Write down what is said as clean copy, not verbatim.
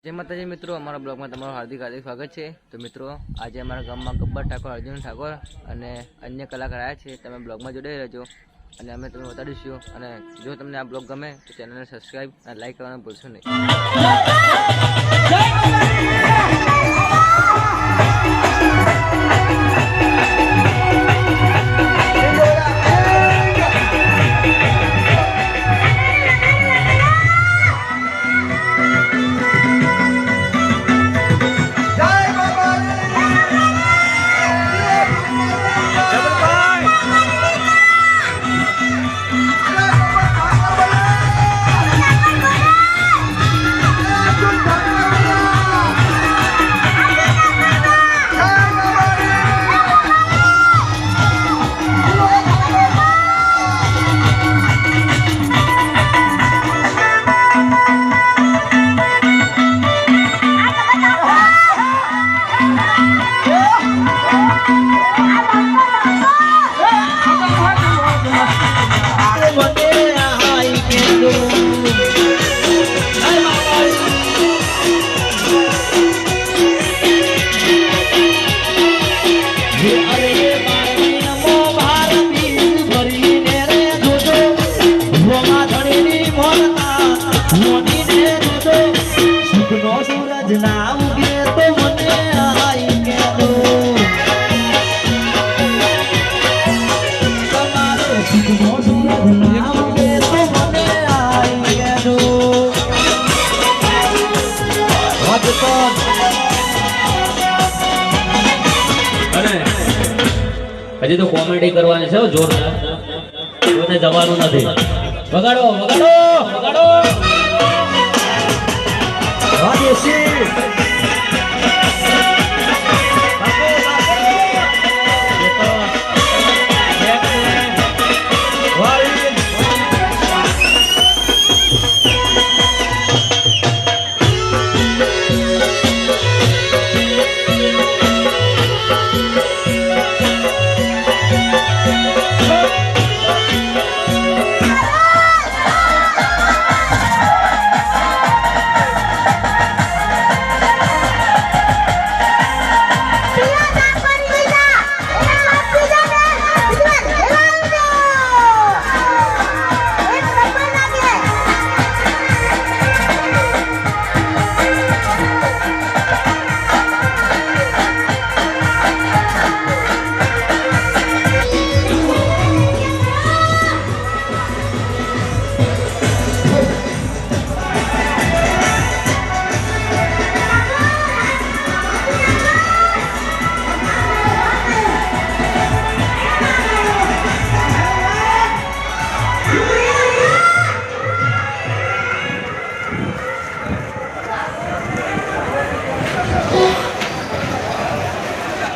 जय माताजी मित्रों, अमरा ब्लॉग में तमाરું हार्दिक हार्दिक स्वागत है। तो मित्रों, आज अमरा गाम में गब्बर ठाकुर, अर्जुन ठाकुर और अन्य कलाकार आया है। तमे ब्लॉग में जोड़ाई रहो और अमे तमने बताड़ीशुं। और जो तमने आ ब्लॉग गमे तो चैनल ने सब्सक्राइब और लाइक करवानुं भूलशो नहीं। हजी तो कॉमेडी करवानी है जोरदार, कोने जवानु नहीं। वगाड़ो वगाड़ो वगाड़ो।